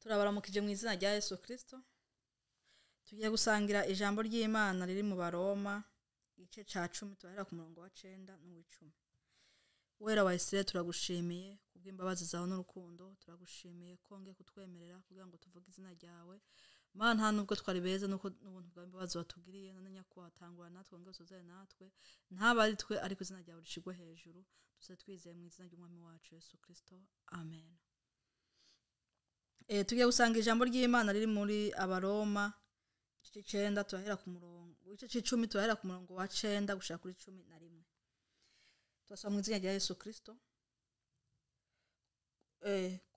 Turabaramukije mu izina rya Yesu Kristo. Tugiye gusangira ijambo ry'Imana riri mu Baroma igice ca 10 turahera ku murongo wa 9 n'uw'icumi. Wera wa Israeli turagushimiye kubw'imbabazi zawe n'urukundo, turagushimiye ko ngiye kutwemerera kugira ngo tuvuge izina ryawe. Mana nta nubwo twari beza nuko n'ubuntu bwawe imbabazi watugiriye none nyakwa watangura natwe ngo uzozane natwe. Ntabari twe ariko izina ryawe rishigwe hejuru. Tuze twizeye mu izina ry'umwami wacu Yesu Kristo. Amen. Tugiye gusanga ijambo ry'Imana riri muri Abaroma igice 9 turahera ku murongo igice 10 turahera ku murongo wa 9 gushaka kuri 11. Turasoma mu izina rya Yesu Kristo.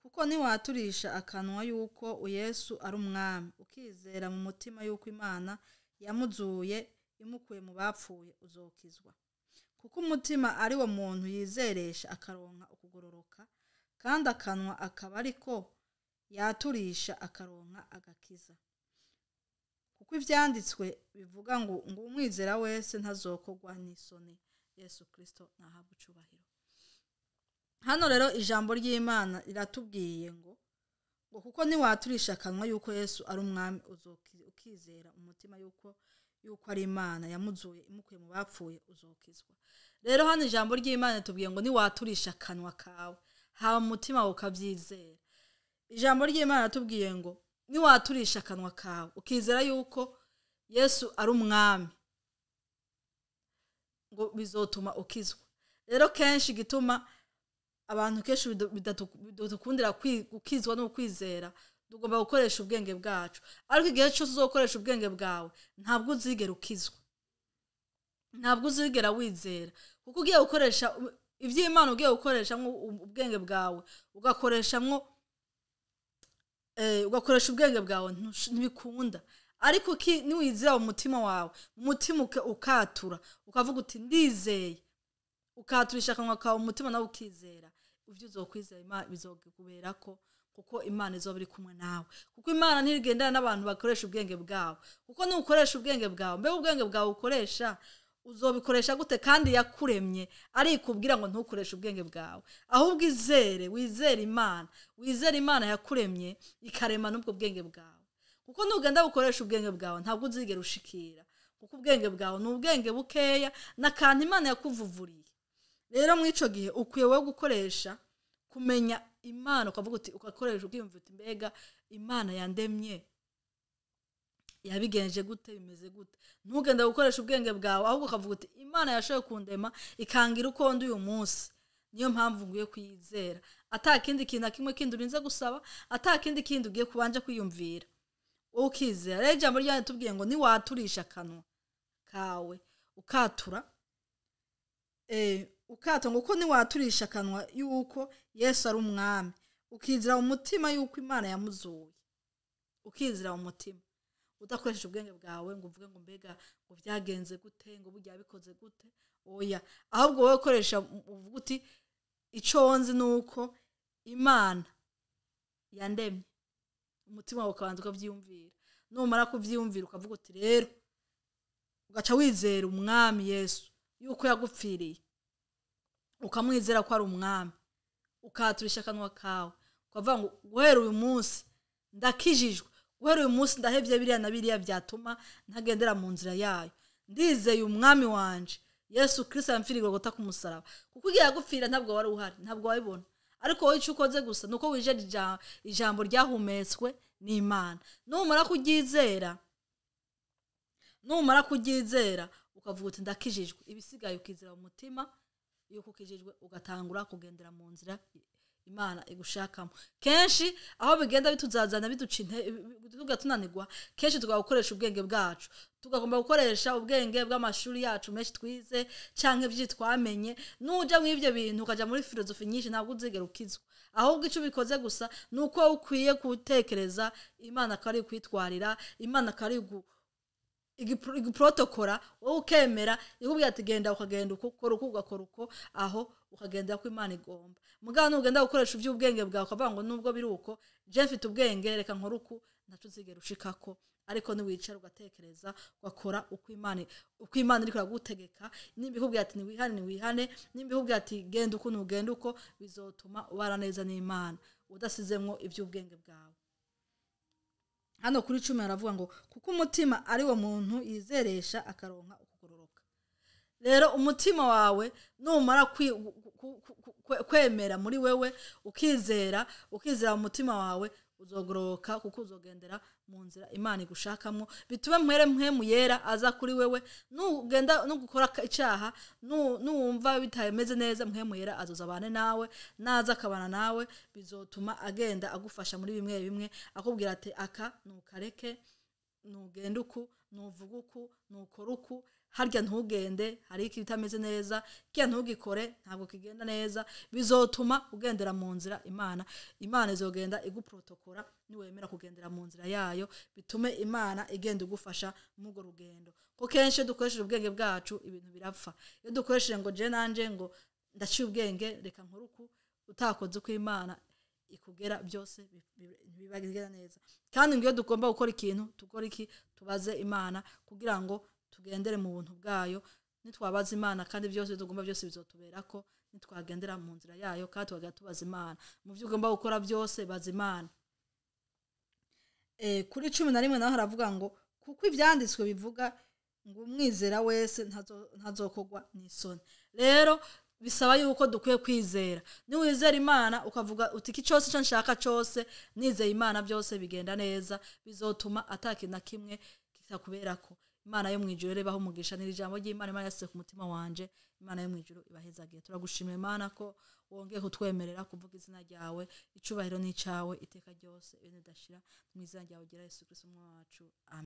Kuko niwaturisha akanwa yuko Yesu ari umwami ukizera mu mutima yuko Imana yamuzuye imukuye mu bapfuye uzokizwa. Kuko umutima ari wo muntu yizeresha akaronka ukugororoka kandi akanwa akaba ariko yaturisha akaronka agakiza. Kuko ivyanditswe bivuga ngo umwizera wese ntazokogwa n'isoni. Yesu Kristo nahabwe icubahiro. Hano rero ijambo ry'Imana riratubwiye ngo kuko niwaturisha akanwa yuko Yesu ari umwami ukizera umutima yuko ari Imana yamuzuye imukuye mu bapfuye uzokizwa. Rero hano ijambo ry'Imana tubwiye ngo niwaturisha akanwa kawe haba umutima ukavyizera. Ijambo ry'Imana tubwiye ngo niwaturisha akanwa kawe ukizera yuko Yesu ari umwami ngo bizotuma ukizwa. Rero kenshi gituma abantu kenshi bidukundira gukizwa no kwizera tugomba gukoresha ubwenge bwacu, ariko igihe cyose uzokoresha ubwenge bwawe ntabwo uzigera ukizwa, ntabwo uzigera wizera. Kuko ugiye gukoresha ivy'Imana, ugiye gukoresha ubwenge bwawe ugakoresha ubwenge bwawe ntibikunda. Ariko niwizera mu mutima wawe, umutima ukatura ukavuga uti ndizeye, ukaturisha akanwa kawe umutima nawe ukizera, ivyo uzokwizera Imana bizokuberako, kuko Imana izoba iri kumwe nawe. Kuko Imana ntigendana n'abantu bakoresha ubwenge bwawe. Kuko nukoresha ubwenge bwawe, mbe ubwenge bwawe ukoresha uzobikoresha gute kandi yakuremye ari kubwira ngo ntukoreshe ubwenge bwawe? Ahubwo wizere Imana, wizere Imana yakuremye ikarema n'ubwo bwenge bwawe. Kuko nugenda gukoresha ubwenge bwawe ntabwo uzigera ushikira, kuko ubwenge bwawe n'ubwenge bukeya n'akantu Imana yakuvuvuriye. Rero mu ico gihe ukwiye wo gukoresha kumenya Imana, ukavuga uti ukakoresha ukiyumva uti mbega Imana yandemye yabigenje gute, bimeze gute. Ntugenda gukoresha ubwenge bwawe, ahubwo ukavuga uti Imana yashoye kundema ikangira uko ndi uyu munsi, niyo mpamvu nguye kwizera. Atakindi kintu kimwe kindi urinze gusaba, atakindi kindi ugiye kubanje kwiyumvira, ukizera. Rero ijambo ryane tubwiye ngo niwaturisha akanwa kawe ukatura ukato ngo ko niwaturisha akanwa yuko Yesu ari umwami ukizera mu mutima yuko Imana yamuzuye, ukizera mu mutima udakoresha ubwenge bwawe ngo uvuge ngo mbega ngo vyagenze gute, ngo burya bikoze gute. Oya, ahubwo wowe ukoresha uvuga uti ico nzi nuko Imana yandemye, umutima wawe ukabanza ukavyiyumvira. Numara kuvyiyumvira ukavuga uti rero ugaca wizera umwami Yesu yuko yagupfiriye, ukamwizera ko ari umwami, ukaturisha akanwa kawe ukavuga ngo guhera uyu munsi ndakijijwe, guhera uyu munsi ndahevye biriya na biriya byatuma ntagendera mu nzira yayo, ndizeye umwami wanje Yesu Kristo yamfiriye Golgotha ku musaraba. Kuko ugiye yagupfira ntabwo wari uhari, ntabwo wabibona, ariko wowe ico ukoze gusa nuko wijeje ijambo ryahumetswe n'Imana. Numara kuryizera ukavuga uti ndakijijwe, ibisigaye ukizera mu mutima yuko ukijijwe, ugatangura kugendera mu nzira Imana igushakamo. Kenshi aho bigenda bituzazana tugatunanirwa, kenshi tugakoresha ubwenge bwacu, tugomba gukoresha ubwenge bw'amashuri yacu menshi twize canke vyitwamenye. Nuja mw'ivyo bintu ukaja muri filozofi nyinshi ntabwo uzigera ukizwa. Ahubwo ico bikoze gusa nuko ukwiye gutekereza Imana kari kwitwarira, Imana kari igiprotokora, wowe ukemera ikubwira ati genda ukagenda ukora uko aho ukagenda ko Imana igomba. Mugabo nugenda gukoresha ivy'ubwenge bwawe ukavuga ngo nubwo biri uko je mfite ubwenge reka nkora uko, naco uzigera ushikako. Ariko niwicara ugatekereza ugakora uko Imana iri kugutegeka, nimba ikubwira ati niwihane, nimba ikubwira ati genda uko bizotuma ubara neza n'Imana udasizemwo ivy'ubwenge bwawe. hano kuri 10 aravuga ngo kuko umutima ari wo muntu yizeresha akaronka ukugororoka. Rero umutima wawe numara kwemera muri wewe ukizera mu mutima wawe uzogoroka kuko uzogendera mu nzira Imana igushakamwo bitume mpwemu yera aza kuri wewe nugenda no gukora icyaha nuwumva bitameze neza mpwemu yera azozabane nawe naza akabana nawe bizotuma agenda agufasha muri bimwe akubwira ati aka nukareke nugenda uku nuvuga uku nukora uku harya ntugende hari iki bitameze neza kiya ntugikore ntabwo kigenda neza bizotuma ugendera mu nzira Imana izogenda iguprotokora niwemera kugendera mu nzira yayo bitume Imana igenda ugufasha mugo rugendo ko kenshi dukoresheje ubwenge bwacu ibintu birapfa iyo dukoresheje ngo je nanje ngo ndaciye ubwenge reka nkoruku utakoze uko Imana ikugera byose bibagenda neza kandi ngiyo dugomba gukora ikintu tukora iki tubaze Imana kugira ngo tugendere mu buntu bwayo nitwabaza Imana kandi byose tugomba byose bizotuberako nitwagendera mu nzira yayo kandi twagatubaza Imana mu byo ugomba gukora byose baza Imana. Kuri 11 naho haravuga ngo kuko ivyanditswe bivuga ngo umwizera wese ntazokogwa n'isoni. Rero bisaba yuko dukwiye kwizera niwizera Imana ukavuga uti iki cyose cyo nshaka cyose nizeye Imana byose bigenda neza bizotuma atakina kimwe kitakuberako. Imana yo mwijuru rebaho umugisha n'ijambo ry'Imana yase ku mutima wanje Imana yo mwijuru ibahezagiye turagushimira Imana ko wongeye kutwemerera kuvuga izina ryawe icubahiro n'icawe iteka ryose ibintu dashira mu izina ryawe gira Yesu Kristo umwami wacu amen.